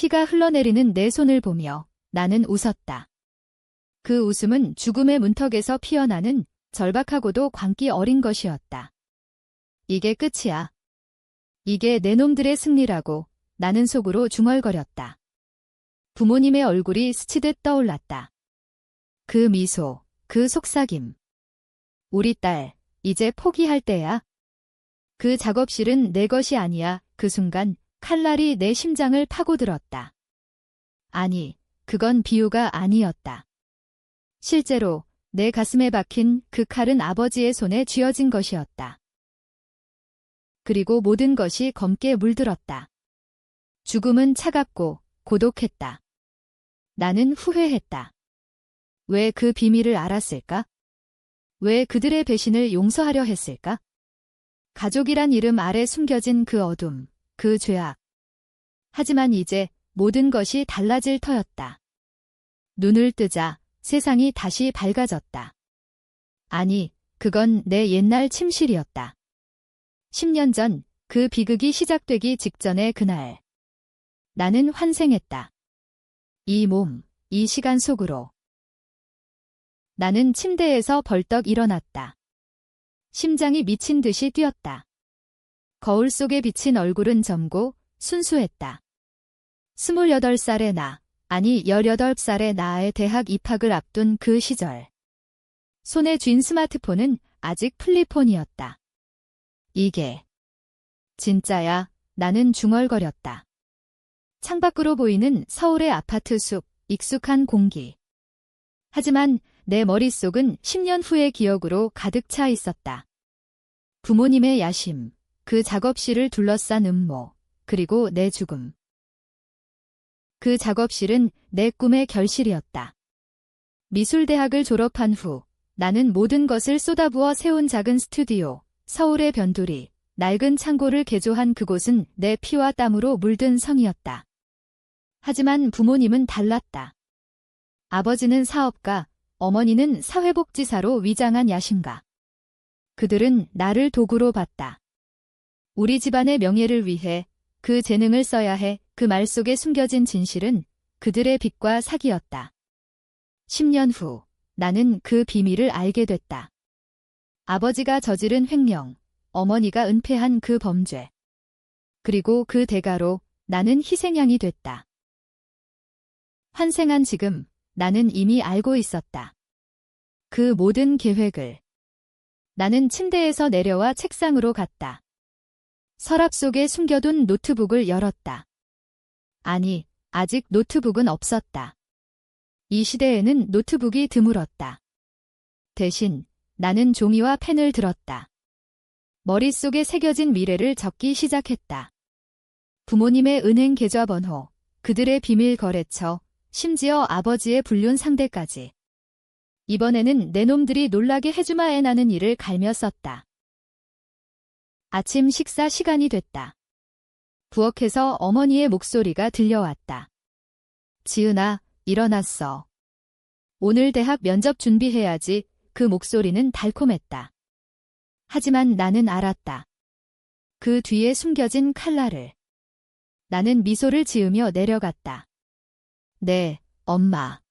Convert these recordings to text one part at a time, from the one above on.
피가 흘러내리는 내 손을 보며 나는 웃었다. 그 웃음은 죽음의 문턱에서 피어나는 절박하고도 광기 어린 것이었다. 이게 끝이야. 이게 내 놈들의 승리라고 나는 속으로 중얼거렸다. 부모님의 얼굴이 스치듯 떠올랐다. 그 미소, 그 속삭임. 우리 딸, 이제 포기할 때야. 그 작업실은 내 것이 아니야. 그 순간 칼날이 내 심장을 파고들었다. 아니, 그건 비유가 아니었다. 실제로 내 가슴에 박힌 그 칼은 아버지의 손에 쥐어진 것이었다. 그리고 모든 것이 검게 물들었다. 죽음은 차갑고 고독했다. 나는 후회했다. 왜 그 비밀을 알았을까? 왜 그들의 배신을 용서하려 했을까? 가족이란 이름 아래 숨겨진 그 어둠, 그 죄악. 하지만 이제 모든 것이 달라질 터였다. 눈을 뜨자 세상이 다시 밝아졌다. 아니, 그건 내 옛날 침실이었다. 10년 전 그 비극이 시작되기 직전의 그날. 나는 환생했다. 이 몸, 이 시간 속으로. 나는 침대에서 벌떡 일어났다. 심장이 미친 듯이 뛰었다. 거울 속에 비친 얼굴은 젊고 순수했다. 28살의 나, 아니 18살의 나의 대학 입학을 앞둔 그 시절. 손에 쥔 스마트폰은 아직 플립폰이었다. 이게 진짜야. 나는 중얼거렸다. 창밖으로 보이는 서울의 아파트 숲, 익숙한 공기. 하지만 내 머릿속은 10년 후의 기억으로 가득 차 있었다. 부모님의 야심, 그 작업실을 둘러싼 음모, 그리고 내 죽음. 그 작업실은 내 꿈의 결실이었다. 미술대학을 졸업한 후 나는 모든 것을 쏟아부어 세운 작은 스튜디오, 서울의 변두리, 낡은 창고를 개조한 그곳은 내 피와 땀으로 물든 성이었다. 하지만 부모님은 달랐다. 아버지는 사업가, 어머니는 사회복지사로 위장한 야심가. 그들은 나를 도구로 봤다. 우리 집안의 명예를 위해 그 재능을 써야 해. 그 말 속에 숨겨진 진실은 그들의 빚과 사기였다. 10년 후 나는 그 비밀을 알게 됐다. 아버지가 저지른 횡령, 어머니가 은폐한 그 범죄. 그리고 그 대가로 나는 희생양이 됐다. 환생한 지금 나는 이미 알고 있었다. 그 모든 계획을. 나는 침대에서 내려와 책상으로 갔다. 서랍 속에 숨겨둔 노트북을 열었다. 아니, 아직 노트북은 없었다. 이 시대에는 노트북이 드물었다. 대신 나는 종이와 펜을 들었다. 머릿속에 새겨진 미래를 적기 시작했다. 부모님의 은행 계좌번호, 그들의 비밀 거래처, 심지어 아버지의 불륜 상대까지. 이번에는 내 놈들이 놀라게 해주마에 나는 일을 갈며 썼다. 아침 식사 시간이 됐다. 부엌에서 어머니의 목소리가 들려왔다. 지은아, 일어났어. 오늘 대학 면접 준비해야지. 그 목소리는 달콤했다. 하지만 나는 알았다. 그 뒤에 숨겨진 칼날을. 나는 미소를 지으며 내려갔다. 네, 엄마.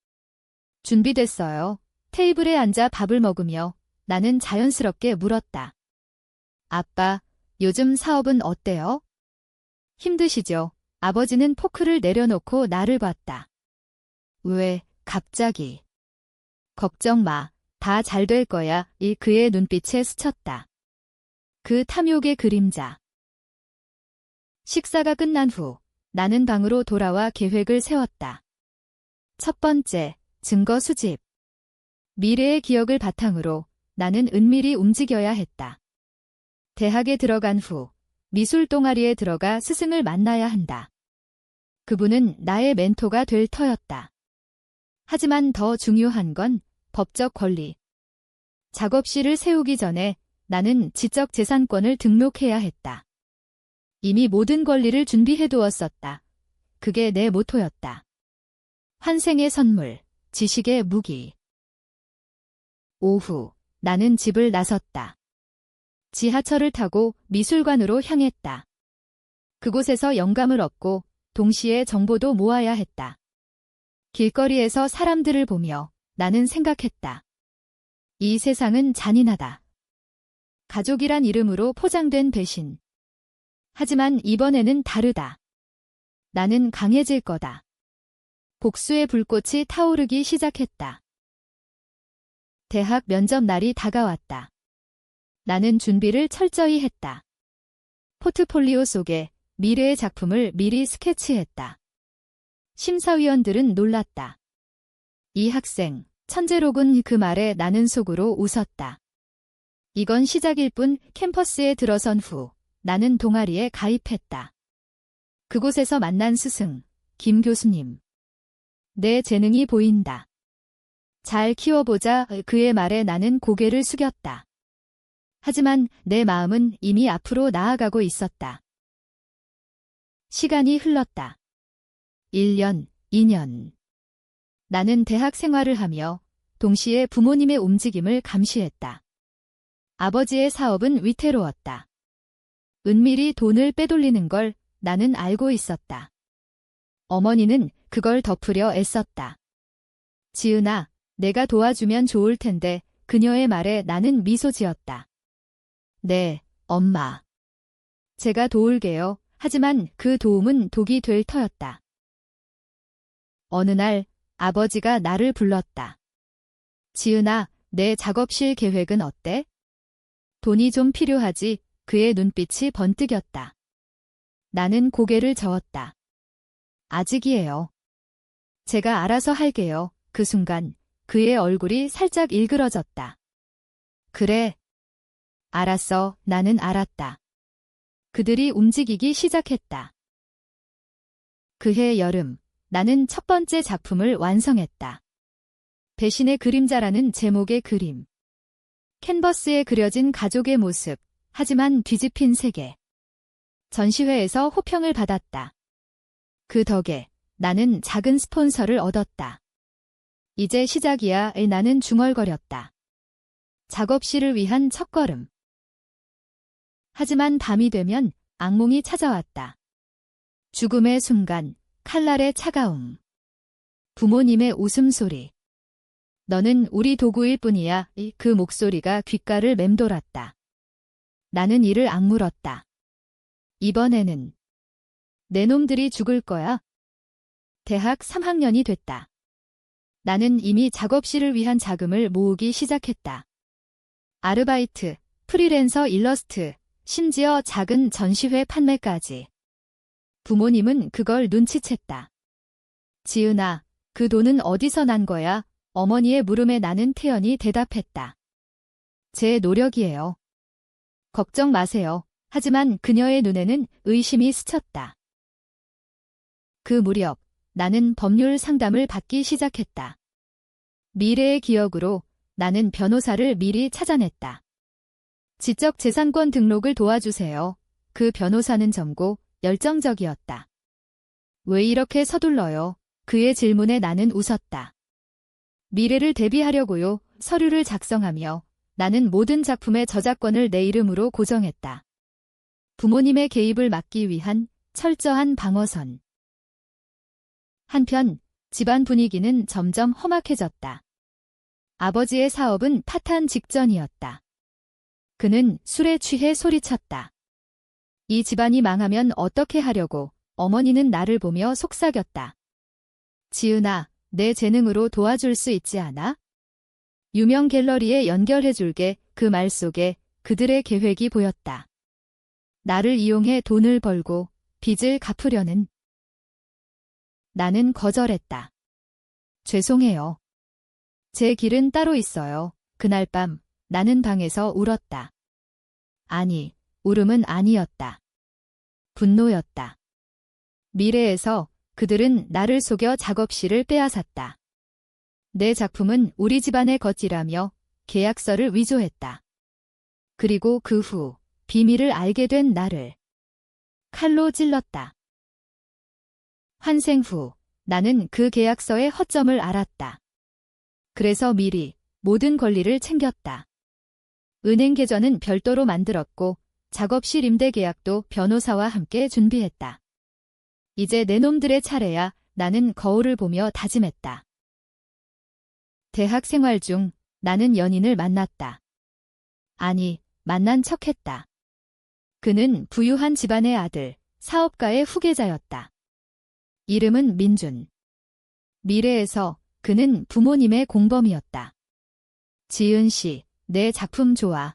준비됐어요. 테이블에 앉아 밥을 먹으며 나는 자연스럽게 물었다. 아빠, 요즘 사업은 어때요? 힘드시죠? 아버지는 포크를 내려놓고 나를 봤다. 왜, 갑자기? 걱정 마. 다 잘 될 거야. 이 그의 눈빛에 스쳤다. 그 탐욕의 그림자. 식사가 끝난 후 나는 방으로 돌아와 계획을 세웠다. 첫 번째, 증거 수집. 미래의 기억을 바탕으로 나는 은밀히 움직여야 했다. 대학에 들어간 후 미술 동아리에 들어가 스승을 만나야 한다. 그분은 나의 멘토가 될 터였다. 하지만 더 중요한 건 법적 권리. 작업실을 세우기 전에 나는 지적재산권을 등록해야 했다. 이미 모든 권리를 준비해두었었다. 그게 내 모토였다. 환생의 선물, 지식의 무기. 오후, 나는 집을 나섰다. 지하철을 타고 미술관으로 향했다. 그곳에서 영감을 얻고 동시에 정보도 모아야 했다. 길거리에서 사람들을 보며 나는 생각했다. 이 세상은 잔인하다. 가족이란 이름으로 포장된 배신. 하지만 이번에는 다르다. 나는 강해질 거다. 복수의 불꽃이 타오르기 시작했다. 대학 면접 날이 다가왔다. 나는 준비를 철저히 했다. 포트폴리오 속에 미래의 작품을 미리 스케치했다. 심사위원들은 놀랐다. 이 학생, 천재로군. 그 말에 나는 속으로 웃었다. 이건 시작일 뿐. 캠퍼스에 들어선 후 나는 동아리에 가입했다. 그곳에서 만난 스승, 김 교수님. 내 재능이 보인다. 잘 키워보자. 그의 말에 나는 고개를 숙였다. 하지만 내 마음은 이미 앞으로 나아가고 있었다. 시간이 흘렀다. 1년, 2년. 나는 대학 생활을 하며 동시에 부모님의 움직임을 감시했다. 아버지의 사업은 위태로웠다. 은밀히 돈을 빼돌리는 걸 나는 알고 있었다. 어머니는 그걸 덮으려 애썼다. 지은아, 내가 도와주면 좋을 텐데. 그녀의 말에 나는 미소 지었다. 네, 엄마. 제가 도울게요. 하지만 그 도움은 독이 될 터였다. 어느 날 아버지가 나를 불렀다. 지은아, 내 작업실 계획은 어때? 돈이 좀 필요하지. 그의 눈빛이 번뜩였다. 나는 고개를 저었다. 아직이에요. 제가 알아서 할게요. 그 순간 그의 얼굴이 살짝 일그러졌다. 그래. 알았어. 나는 알았다. 그들이 움직이기 시작했다. 그해 여름, 나는 첫 번째 작품을 완성했다. 배신의 그림자라는 제목의 그림. 캔버스에 그려진 가족의 모습, 하지만 뒤집힌 세계. 전시회에서 호평을 받았다. 그 덕에 나는 작은 스폰서를 얻었다. 이제 시작이야. 나는 중얼거렸다. 작업실을 위한 첫걸음. 하지만 밤이 되면 악몽이 찾아왔다. 죽음의 순간, 칼날의 차가움. 부모님의 웃음소리. 너는 우리 도구일 뿐이야. 그 목소리가 귓가를 맴돌았다. 나는 이를 악물었다. 이번에는 내 놈들이 죽을 거야. 대학 3학년이 됐다. 나는 이미 작업실을 위한 자금을 모으기 시작했다. 아르바이트, 프리랜서 일러스트, 심지어 작은 전시회 판매까지. 부모님은 그걸 눈치챘다. 지은아, 그 돈은 어디서 난 거야? 어머니의 물음에 나는 태연히 대답했다. 제 노력이에요. 걱정 마세요. 하지만 그녀의 눈에는 의심이 스쳤다. 그 무렵 나는 법률 상담을 받기 시작했다. 미래의 기억으로 나는 변호사를 미리 찾아냈다. 지적재산권 등록을 도와주세요. 그 변호사는 젊고 열정적이었다. 왜 이렇게 서둘러요? 그의 질문에 나는 웃었다. 미래를 대비하려고요. 서류를 작성하며 나는 모든 작품의 저작권을 내 이름으로 고정했다. 부모님의 개입을 막기 위한 철저한 방어선. 한편 집안 분위기는 점점 험악해졌다. 아버지의 사업은 파탄 직전이었다. 그는 술에 취해 소리쳤다. 이 집안이 망하면 어떻게 하려고. 어머니는 나를 보며 속삭였다. 지은아, 내 재능으로 도와줄 수 있지 않아? 유명 갤러리에 연결해줄게. 그 말 속에 그들의 계획이 보였다. 나를 이용해 돈을 벌고 빚을 갚으려는. 나는 거절했다. 죄송해요. 제 길은 따로 있어요. 그날 밤 나는 방에서 울었다. 아니, 울음은 아니었다. 분노였다. 미래에서 그들은 나를 속여 작업실을 빼앗았다. 내 작품은 우리 집안의 것이라며 계약서를 위조했다. 그리고 그 후 비밀을 알게 된 나를 칼로 찔렀다. 환생 후 나는 그 계약서의 허점을 알았다. 그래서 미리 모든 권리를 챙겼다. 은행 계좌는 별도로 만들었고 작업실 임대 계약도 변호사와 함께 준비했다. 이제 내 놈들의 차례야. 나는 거울을 보며 다짐했다. 대학 생활 중 나는 연인을 만났다. 아니, 만난 척했다. 그는 부유한 집안의 아들, 사업가의 후계자였다. 이름은 민준. 미래에서 그는 부모님의 공범이었다. 지은 씨, 내 작품 좋아.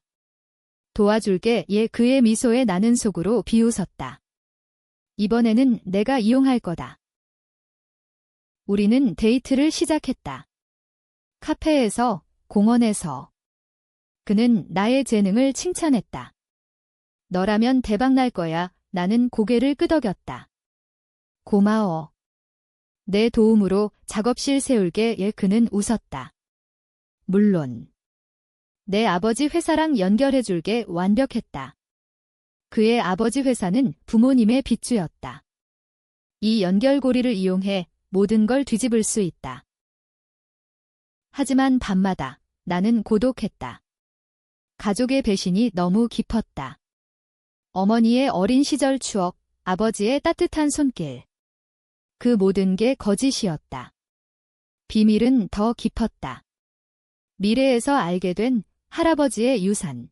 도와줄게. 그의 미소에 나는 속으로 비웃었다. 이번에는 내가 이용할 거다. 우리는 데이트를 시작했다. 카페에서, 공원에서. 그는 나의 재능을 칭찬했다. 너라면 대박 날 거야. 나는 고개를 끄덕였다. 고마워. 내 도움으로 작업실 세울게. 그는 웃었다. 물론. 내 아버지 회사랑 연결해줄게. 완벽했다. 그의 아버지 회사는 부모님의 빚주였다. 이 연결고리를 이용해 모든 걸 뒤집을 수 있다. 하지만 밤마다 나는 고독했다. 가족의 배신이 너무 깊었다. 어머니의 어린 시절 추억, 아버지의 따뜻한 손길. 그 모든 게 거짓이었다. 비밀은 더 깊었다. 미래에서 알게 된 할아버지의 유산.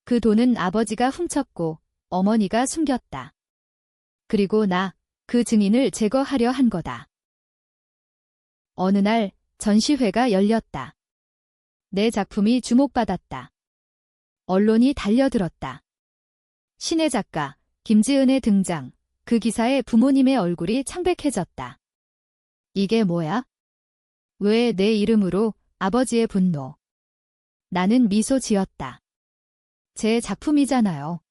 그 돈은 아버지가 훔쳤고 어머니가 숨겼다. 그리고 나, 그 증인을 제거하려 한 거다. 어느 날 전시회가 열렸다. 내 작품이 주목받았다. 언론이 달려들었다. 신의 작가 김지은의 등장, 그 기사에 부모님의 얼굴이 창백해졌다. 이게 뭐야? 왜 내 이름으로? 아버지의 분노. 나는 미소 지었다. 제 작품이잖아요.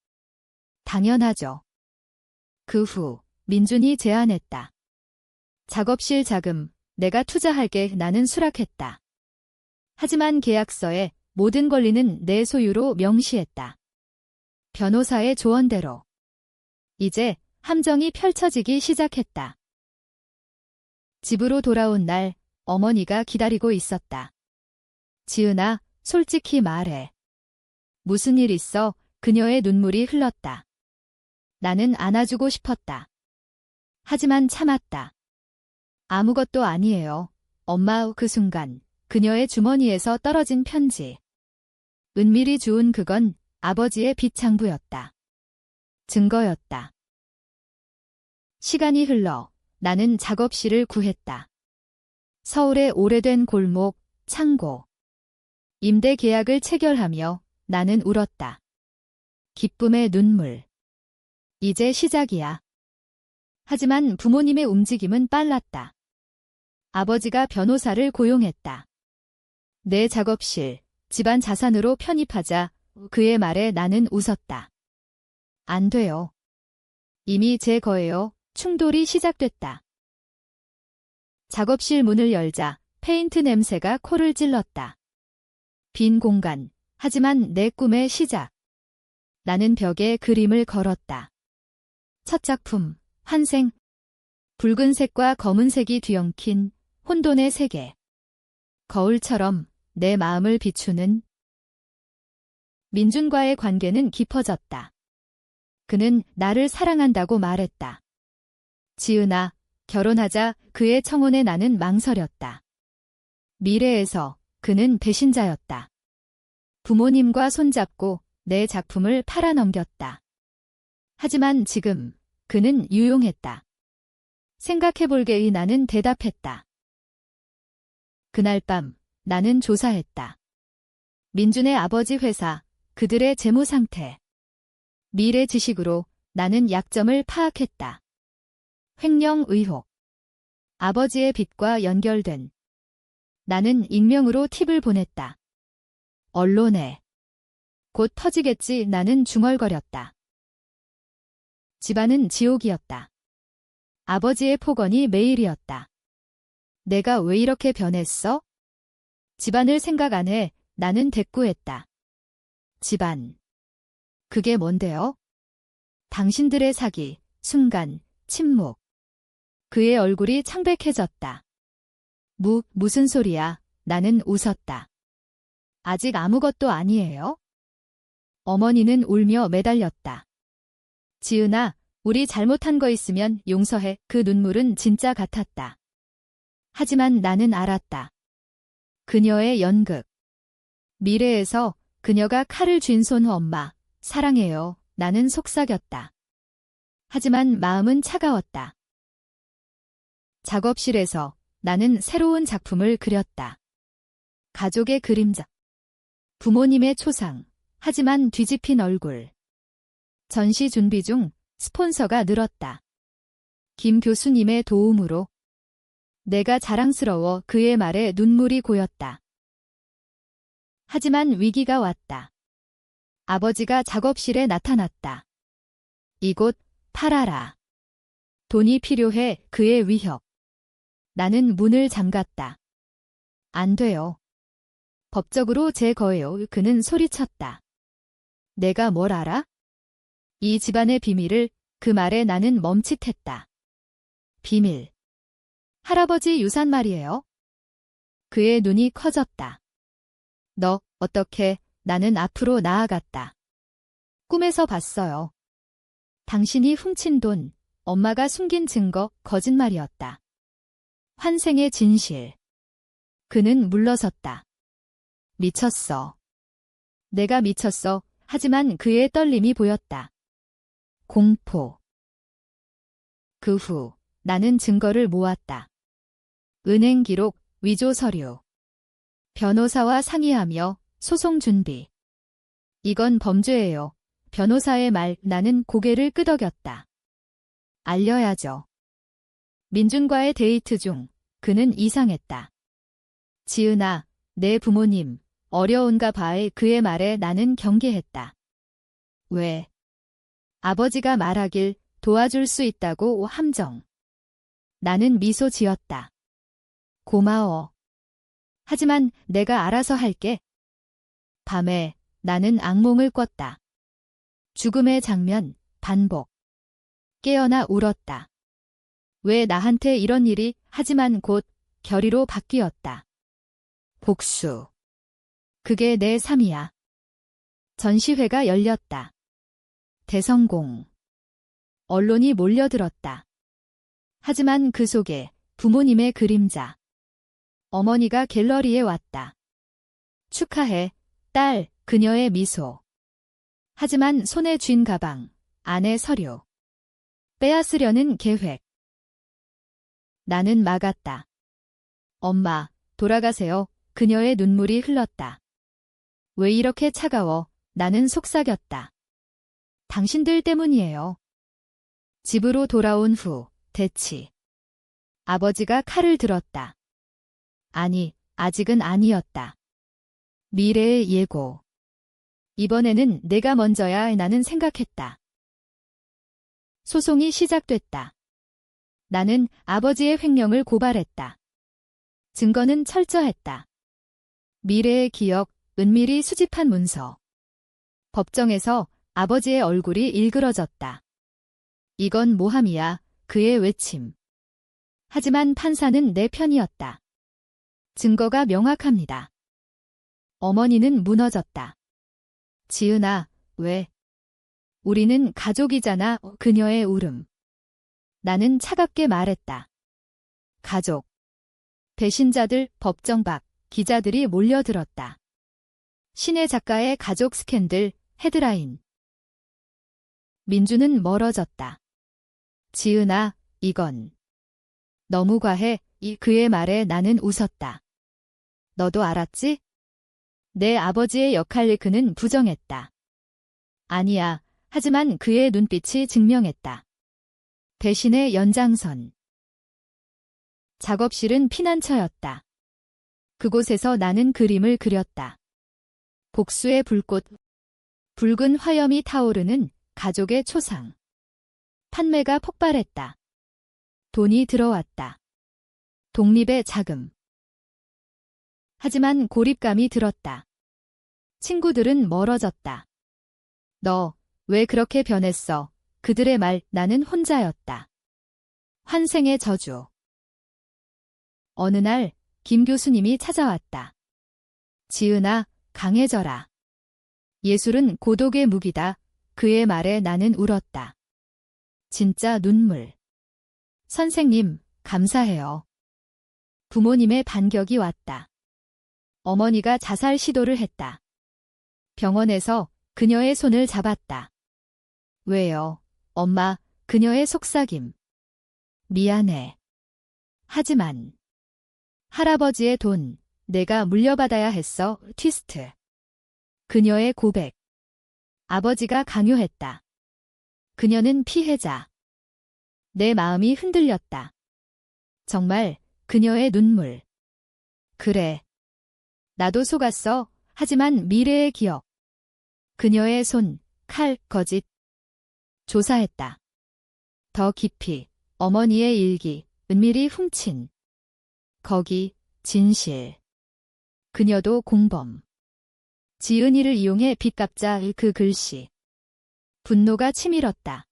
당연하죠. 그 후 민준이 제안했다. 작업실 자금, 내가 투자할게. 나는 수락했다. 하지만 계약서에 모든 권리는 내 소유로 명시했다. 변호사의 조언대로. 이제 함정이 펼쳐지기 시작했다. 집으로 돌아온 날 어머니가 기다리고 있었다. 지은아, 솔직히 말해. 무슨 일 있어? 그녀의 눈물이 흘렀다. 나는 안아주고 싶었다. 하지만 참았다. 아무것도 아니에요. 엄마. 그 순간 그녀의 주머니에서 떨어진 편지. 은밀히 주운 그건 아버지의 빚장부였다. 증거였다. 시간이 흘러 나는 작업실을 구했다. 서울의 오래된 골목, 창고. 임대 계약을 체결하며 나는 울었다. 기쁨의 눈물. 이제 시작이야. 하지만 부모님의 움직임은 빨랐다. 아버지가 변호사를 고용했다. 내 작업실, 집안 자산으로 편입하자. 그의 말에 나는 웃었다. 안 돼요. 이미 제 거예요. 충돌이 시작됐다. 작업실 문을 열자 페인트 냄새가 코를 찔렀다. 빈 공간, 하지만 내 꿈의 시작. 나는 벽에 그림을 걸었다. 첫 작품, 환생. 붉은색과 검은색이 뒤엉킨 혼돈의 세계. 거울처럼 내 마음을 비추는. 민준과의 관계는 깊어졌다. 그는 나를 사랑한다고 말했다. 지은아, 결혼하자. 그의 청혼에 나는 망설였다. 미래에서 그는 배신자였다. 부모님과 손잡고 내 작품을 팔아넘겼다. 하지만 지금 그는 유용했다. 생각해볼게이. 나는 대답했다. 그날 밤 나는 조사했다. 민준의 아버지 회사, 그들의 재무 상태. 미래 지식으로 나는 약점을 파악했다. 횡령 의혹. 아버지의 빚과 연결된. 나는 익명으로 팁을 보냈다. 언론에. 곧 터지겠지. 나는 중얼거렸다. 집안은 지옥이었다. 아버지의 폭언이 매일이었다. 내가 왜 이렇게 변했어? 집안을 생각 안 해. 나는 대꾸했다. 집안. 그게 뭔데요? 당신들의 사기, 순간, 침묵. 그의 얼굴이 창백해졌다. 무슨 소리야? 나는 웃었다. 아직 아무것도 아니에요? 어머니는 울며 매달렸다. 지은아, 우리 잘못한 거 있으면 용서해. 그 눈물은 진짜 같았다. 하지만 나는 알았다. 그녀의 연극. 미래에서 그녀가 칼을 쥔 손 엄마, 사랑해요. 나는 속삭였다. 하지만 마음은 차가웠다. 작업실에서 나는 새로운 작품을 그렸다. 가족의 그림자. 부모님의 초상. 하지만 뒤집힌 얼굴. 전시 준비 중 스폰서가 늘었다. 김 교수님의 도움으로. 내가 자랑스러워 그의 말에 눈물이 고였다. 하지만 위기가 왔다. 아버지가 작업실에 나타났다. 이곳 팔아라. 돈이 필요해. 그의 위협. 나는 문을 잠갔다. 안 돼요. 법적으로 제 거예요. 그는 소리쳤다. 내가 뭘 알아? 이 집안의 비밀을. 그 말에 나는 멈칫했다. 비밀. 할아버지 유산 말이에요. 그의 눈이 커졌다. 너, 어떻게? 나는 앞으로 나아갔다. 꿈에서 봤어요. 당신이 훔친 돈, 엄마가 숨긴 증거, 거짓말이었다. 환생의 진실. 그는 물러섰다. 미쳤어. 내가 미쳤어. 하지만 그의 떨림이 보였다. 공포. 그 후 나는 증거를 모았다. 은행 기록, 위조 서류. 변호사와 상의하며 소송 준비. 이건 범죄예요. 변호사의 말. 나는 고개를 끄덕였다. 알려야죠. 민준과의 데이트 중 그는 이상했다. 지은아, 내 부모님, 어려운가 봐에 그의 말에 나는 경계했다. 왜? 아버지가 말하길 도와줄 수 있다고 함정. 나는 미소 지었다. 고마워. 하지만 내가 알아서 할게. 밤에 나는 악몽을 꿨다. 죽음의 장면, 반복. 깨어나 울었다. 왜 나한테 이런 일이? 하지만 곧 결의로 바뀌었다. 복수. 그게 내 삶이야. 전시회가 열렸다. 대성공. 언론이 몰려들었다. 하지만 그 속에 부모님의 그림자. 어머니가 갤러리에 왔다. 축하해, 딸. 그녀의 미소. 하지만 손에 쥔 가방, 안에 서류. 빼앗으려는 계획. 나는 막았다. 엄마, 돌아가세요. 그녀의 눈물이 흘렀다. 왜 이렇게 차가워? 나는 속삭였다. 당신들 때문이에요. 집으로 돌아온 후, 대치. 아버지가 칼을 들었다. 아니, 아직은 아니었다. 미래의 예고. 이번에는 내가 먼저야. 나는 생각했다. 소송이 시작됐다. 나는 아버지의 횡령을 고발했다. 증거는 철저했다. 미래의 기억, 은밀히 수집한 문서. 법정에서 아버지의 얼굴이 일그러졌다. 이건 모함이야. 그의 외침. 하지만 판사는 내 편이었다. 증거가 명확합니다. 어머니는 무너졌다. 지은아, 왜? 우리는 가족이잖아. 그녀의 울음. 나는 차갑게 말했다. 가족. 배신자들, 법정 밖, 기자들이 몰려들었다. 신의 작가의 가족 스캔들, 헤드라인. 민주는 멀어졌다. 지은아, 이건 너무 과해. 그의 말에 나는 웃었다. 너도 알았지? 내 아버지의 역할을 그는 부정했다. 아니야. 하지만 그의 눈빛이 증명했다. 배신의 연장선. 작업실은 피난처였다. 그곳에서 나는 그림을 그렸다. 복수의 불꽃. 붉은 화염이 타오르는 가족의 초상. 판매가 폭발했다. 돈이 들어왔다. 독립의 자금. 하지만 고립감이 들었다. 친구들은 멀어졌다. 너, 왜 그렇게 변했어? 그들의 말, 나는 혼자였다. 환생의 저주. 어느 날, 김 교수님이 찾아왔다. 지은아, 강해져라. 예술은 고독의 무기다. 그의 말에 나는 울었다. 진짜 눈물. 선생님, 감사해요. 부모님의 반격이 왔다. 어머니가 자살 시도를 했다. 병원에서 그녀의 손을 잡았다. 왜요, 엄마, 그녀의 속삭임. 미안해. 하지만 할아버지의 돈, 내가 물려받아야 했어, 트위스트. 그녀의 고백. 아버지가 강요했다. 그녀는 피해자. 내 마음이 흔들렸다. 정말 그녀의 눈물. 그래. 나도 속았어. 하지만 미래의 기억. 그녀의 손, 칼, 거짓. 조사했다. 더 깊이. 어머니의 일기, 은밀히 훔친. 거기, 진실. 그녀도 공범. 지은이를 이용해 빚 갚자 그 글씨. 분노가 치밀었다.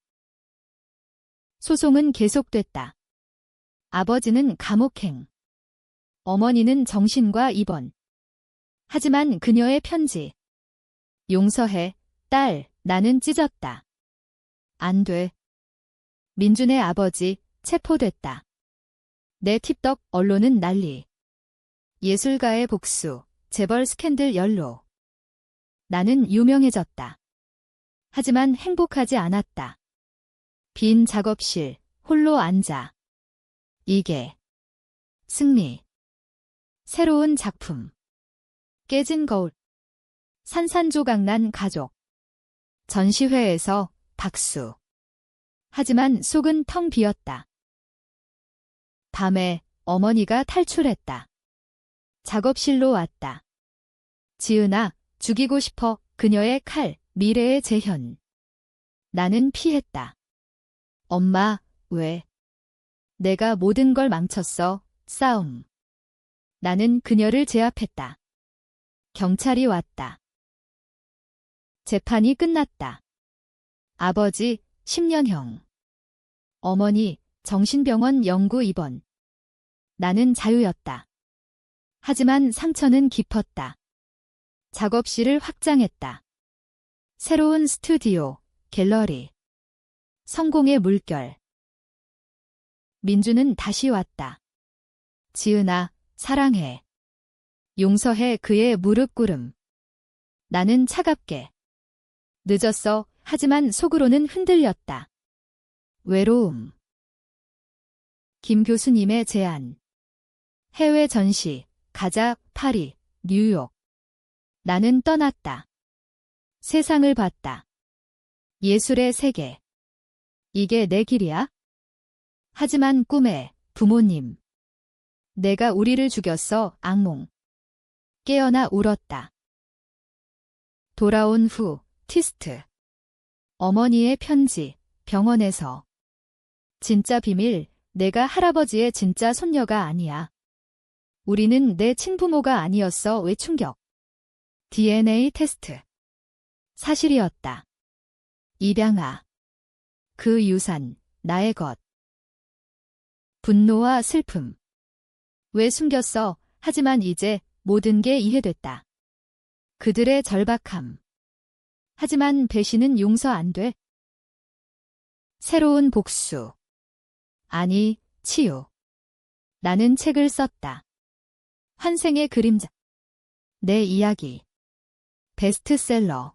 소송은 계속됐다. 아버지는 감옥행. 어머니는 정신과 입원. 하지만 그녀의 편지. 용서해, 딸, 나는 찢었다. 안 돼. 민준의 아버지, 체포됐다. 내 팁덕 언론은 난리. 예술가의 복수, 재벌 스캔들 연로. 나는 유명해졌다. 하지만 행복하지 않았다. 빈 작업실, 홀로 앉아. 이게 승리. 새로운 작품. 깨진 거울. 산산조각난 가족. 전시회에서 박수. 하지만 속은 텅 비었다. 밤에 어머니가 탈출했다. 작업실로 왔다. 지은아, 죽이고 싶어. 그녀의 칼, 미래의 재현. 나는 피했다. 엄마, 왜? 내가 모든 걸 망쳤어. 싸움. 나는 그녀를 제압했다. 경찰이 왔다. 재판이 끝났다. 아버지, 10년형. 어머니, 정신병원 영구 입원. 나는 자유였다. 하지만 상처는 깊었다. 작업실을 확장했다. 새로운 스튜디오, 갤러리. 성공의 물결. 민주는 다시 왔다. 지은아, 사랑해. 용서해. 그의 무릎 꿇음. 나는 차갑게. 늦었어. 하지만 속으로는 흔들렸다. 외로움. 김 교수님의 제안. 해외 전시, 가자, 파리, 뉴욕. 나는 떠났다. 세상을 봤다. 예술의 세계. 이게 내 길이야? 하지만 꿈에, 부모님. 내가 우리를 죽였어, 악몽. 깨어나 울었다. 돌아온 후, 트위스트. 어머니의 편지, 병원에서. 진짜 비밀, 내가 할아버지의 진짜 손녀가 아니야. 우리는 내 친부모가 아니었어. 왜 충격. DNA 테스트. 사실이었다. 입양아. 그 유산, 나의 것. 분노와 슬픔. 왜 숨겼어? 하지만 이제 모든 게 이해됐다. 그들의 절박함. 하지만 배신은 용서 안 돼. 새로운 복수. 아니, 치유. 나는 책을 썼다. 환생의 그림자. 내 이야기. 베스트셀러.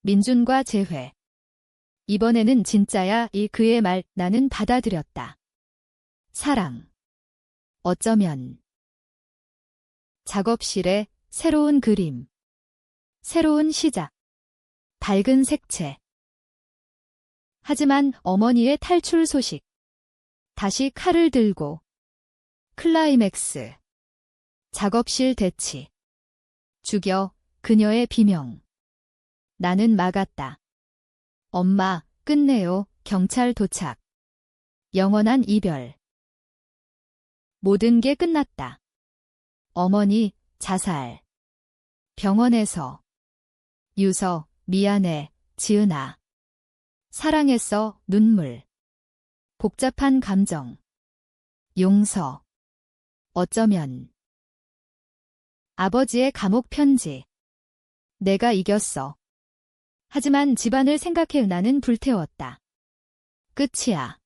민준과 재회. 이번에는 진짜야. 이 그의 말 나는 받아들였다. 사랑. 어쩌면. 작업실에 새로운 그림. 새로운 시작. 밝은 색채. 하지만 어머니의 탈출 소식. 다시 칼을 들고. 클라이맥스. 작업실 대치. 죽여. 그녀의 비명. 나는 막았다. 엄마, 끝내요. 경찰 도착. 영원한 이별. 모든 게 끝났다. 어머니, 자살. 병원에서. 유서, 미안해, 지은아. 사랑했어, 눈물. 복잡한 감정. 용서. 어쩌면. 아버지의 감옥 편지. 내가 이겼어. 하지만 집안을 생각해 나는 불태웠다. 끝이야.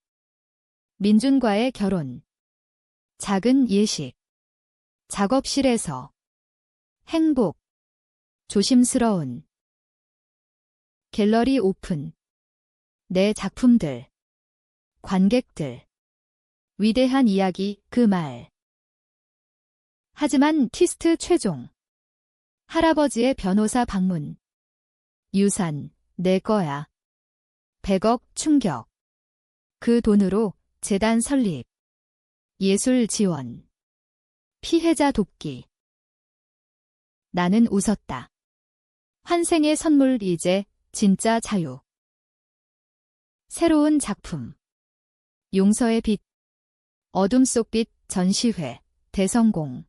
민준과의 결혼. 작은 예식. 작업실에서. 행복. 조심스러운. 갤러리 오픈. 내 작품들. 관객들. 위대한 이야기 그 말. 하지만 트위스트 최종. 할아버지의 변호사 방문. 유산, 내 거야. 100억 충격. 그 돈으로 재단 설립. 예술 지원. 피해자 돕기. 나는 웃었다. 환생의 선물 이제 진짜 자유. 새로운 작품. 용서의 빛. 어둠 속 빛 전시회. 대성공.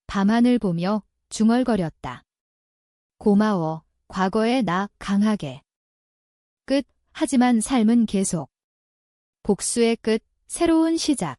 밤하늘 보며 중얼거렸다. 고마워. 과거의 나 강하게. 끝. 하지만 삶은 계속. 복수의 끝. 새로운 시작.